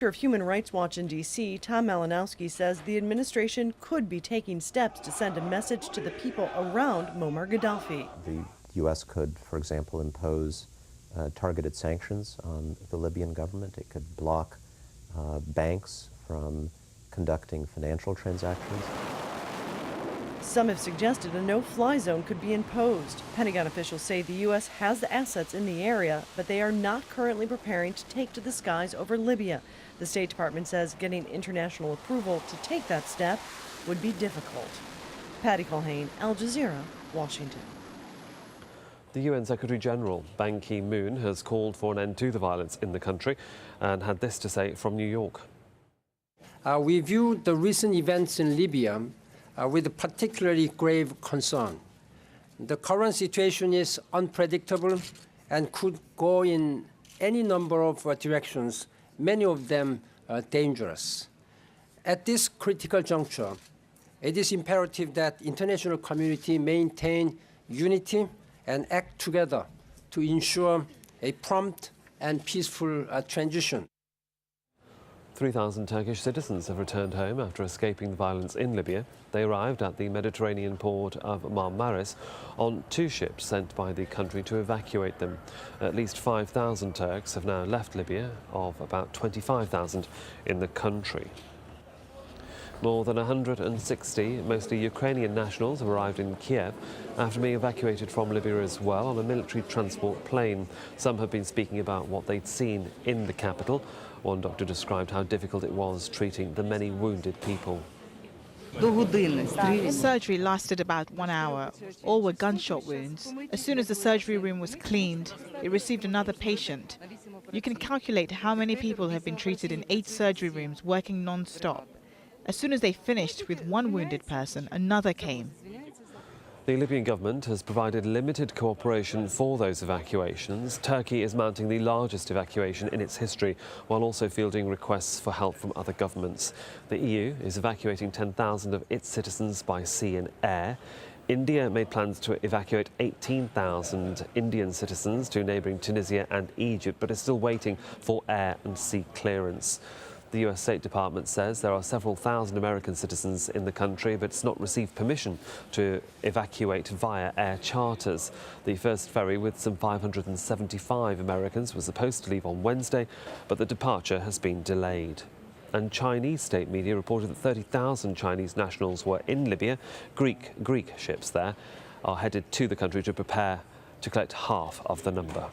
Director of Human Rights Watch in D.C., Tom Malinowski, says the administration could be taking steps to send a message to the people around Muammar Gaddafi. The U.S. could, for example, impose targeted sanctions on the Libyan government. It could block banks from conducting financial transactions. Some have suggested a no-fly zone could be imposed. Pentagon officials say the U.S. has the assets in the area, but they are not currently preparing to take to the skies over Libya. The State Department says getting international approval to take that step would be difficult. Patty Culhane, Al Jazeera, Washington. The UN Secretary-General, Ban Ki-moon, has called for an end to the violence in the country and had this to say from New York. We view the recent events in Libya with particularly grave concern. The current situation is unpredictable and could go in any number of directions, many of them dangerous. At this critical juncture, it is imperative that the international community maintain unity and act together to ensure a prompt and peaceful transition. 3,000 Turkish citizens have returned home after escaping the violence in Libya. They arrived at the Mediterranean port of Marmaris on 2 ships sent by the country to evacuate them. At least 5,000 Turks have now left Libya, of about 25,000 in the country. More than 160, mostly Ukrainian nationals, have arrived in Kiev after being evacuated from Libya as well on a military transport plane. Some have been speaking about what they'd seen in the capital. One doctor described how difficult it was treating the many wounded people. Surgery lasted about 1 hour. All were gunshot wounds. As soon as the surgery room was cleaned, it received another patient. You can calculate how many people have been treated in 8 surgery rooms working non-stop. As soon as they finished with one wounded person, another came. The Libyan government has provided limited cooperation for those evacuations. Turkey is mounting the largest evacuation in its history, while also fielding requests for help from other governments. The EU is evacuating 10,000 of its citizens by sea and air. India made plans to evacuate 18,000 Indian citizens to neighbouring Tunisia and Egypt, but is still waiting for air and sea clearance. The US State Department says there are several thousand American citizens in the country, but it's not received permission to evacuate via air charters. The first ferry with some 575 Americans was supposed to leave on Wednesday, but the departure has been delayed. And Chinese state media reported that 30,000 Chinese nationals were in Libya. Greek ships there are headed to the country to prepare to collect half of the number.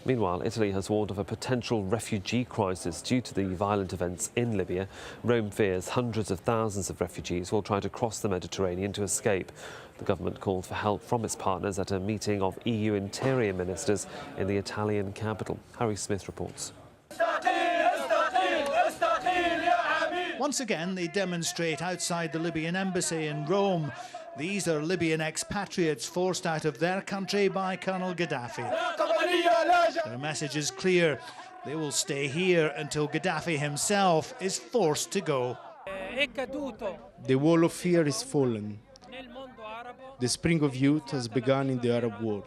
Meanwhile, Italy has warned of a potential refugee crisis due to the violent events in Libya. Rome fears hundreds of thousands of refugees will try to cross the Mediterranean to escape. The government called for help from its partners at a meeting of EU interior ministers in the Italian capital. Harry Smith reports. Once again, they demonstrate outside the Libyan embassy in Rome. These are Libyan expatriates forced out of their country by Colonel Gaddafi. Their message is clear. They will stay here until Gaddafi himself is forced to go. The wall of fear is fallen. The spring of youth has begun in the Arab world.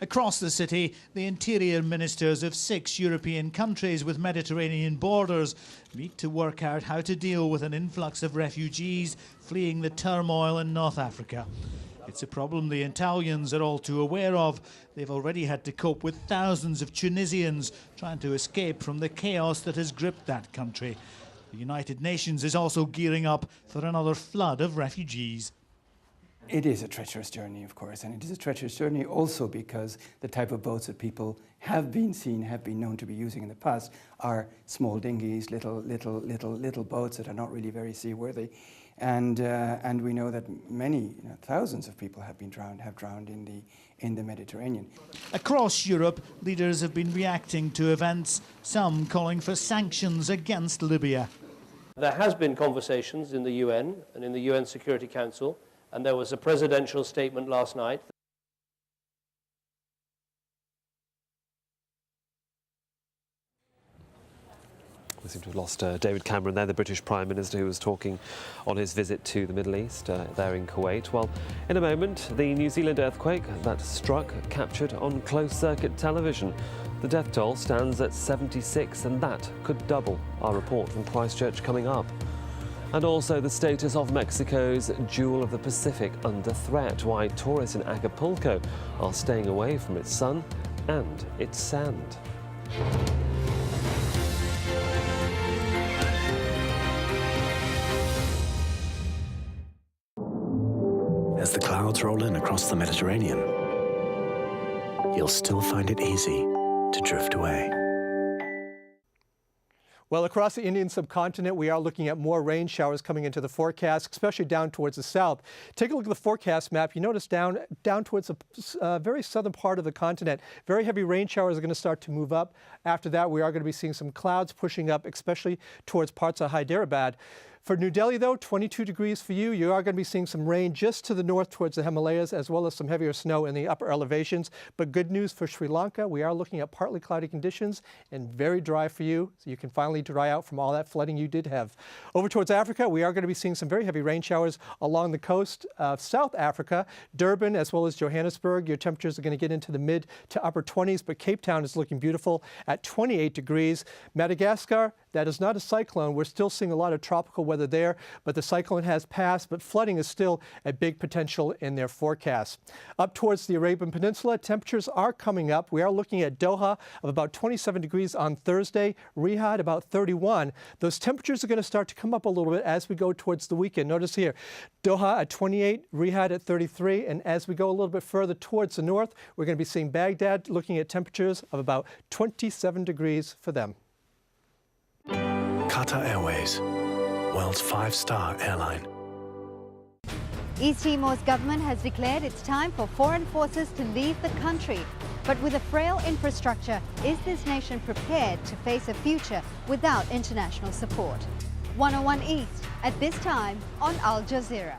Across the city, the interior ministers of 6 European countries with Mediterranean borders meet to work out how to deal with an influx of refugees fleeing the turmoil in North Africa. It's a problem the Italians are all too aware of. They've already had to cope with thousands of Tunisians trying to escape from the chaos that has gripped that country. The United Nations is also gearing up for another flood of refugees. It is a treacherous journey, of course, and it is a treacherous journey also because the type of boats that people have been known to be using in the past are small dinghies, little boats that are not really very seaworthy, and we know that many, thousands of people have drowned in the Mediterranean. Across Europe, leaders have been reacting to events, some calling for sanctions against Libya. There has been conversations in the UN and in the UN Security Council, and there was a presidential statement last night. We seem to have lost David Cameron there, the British Prime Minister, who was talking on his visit to the Middle East there in Kuwait. Well, in a moment, the New Zealand earthquake that struck captured on closed-circuit television. The death toll stands at 76, and that could double. Our report from Christchurch coming up. And also the status of Mexico's Jewel of the Pacific under threat, why tourists in Acapulco are staying away from its sun and its sand. As the clouds roll in across the Mediterranean, you'll still find it easy to drift away. Well, across the Indian subcontinent, we are looking at more rain showers coming into the forecast, especially down towards the south. Take a look at the forecast map. You notice down towards the very southern part of the continent, very heavy rain showers are going to start to move up. After that, we are going to be seeing some clouds pushing up, especially towards parts of Hyderabad. For New Delhi, though, 22 degrees for you. You are going to be seeing some rain just to the north towards the Himalayas, as well as some heavier snow in the upper elevations. But good news for Sri Lanka. We are looking at partly cloudy conditions and very dry for you, so you can finally dry out from all that flooding you did have. Over towards Africa, we are going to be seeing some very heavy rain showers along the coast of South Africa, Durban, as well as Johannesburg. Your temperatures are going to get into the mid to upper 20s, but Cape Town is looking beautiful at 28 degrees. Madagascar, that is not a cyclone. We're still seeing a lot of tropical weather there, but the cyclone has passed, but flooding is still a big potential in their forecast. Up towards the Arabian Peninsula, temperatures are coming up. We are looking at Doha of about 27 degrees on Thursday, Riyadh about 31. Those temperatures are going to start to come up a little bit as we go towards the weekend. Notice here, Doha at 28, Riyadh at 33, and as we go a little bit further towards the north, we're going to be seeing Baghdad looking at temperatures of about 27 degrees for them. Qatar Airways, world's 5-star airline. East Timor's government has declared it's time for foreign forces to leave the country. But with a frail infrastructure, is this nation prepared to face a future without international support? 101 East, at this time on Al Jazeera.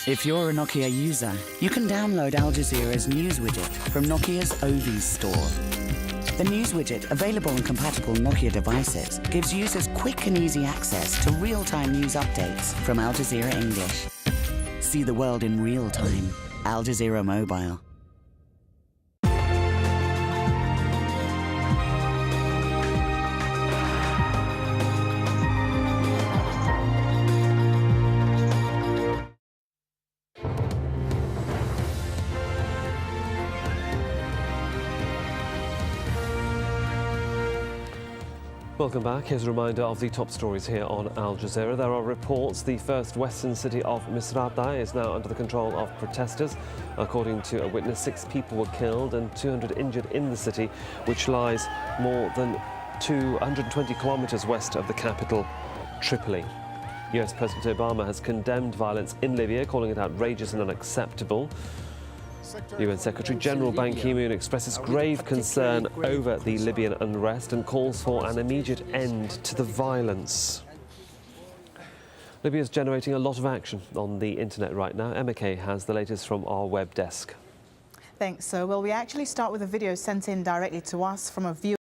If you're a Nokia user, you can download AlJazeera's news widget from Nokia's Ovi store. The news widget, available on compatible Nokia devices, gives users quick and easy access to real-time news updates from Al Jazeera English. See the world in real time. Al Jazeera Mobile. Welcome back. Here's a reminder of the top stories here on Al Jazeera. There are reports the first western city of Misrata is now under the control of protesters. According to a witness, 6 people were killed and 200 injured in the city, which lies more than 220 kilometers west of the capital, Tripoli. US President Obama has condemned violence in Libya, calling it outrageous and unacceptable. UN Secretary General Ban Ki-moon expresses grave concern over the Libyan unrest and calls for an immediate end to the violence. Libya is generating a lot of action on the internet right now. Emma Kay has the latest from our web desk. Thanks. So, well, we actually start with a video sent in directly to us from a viewer.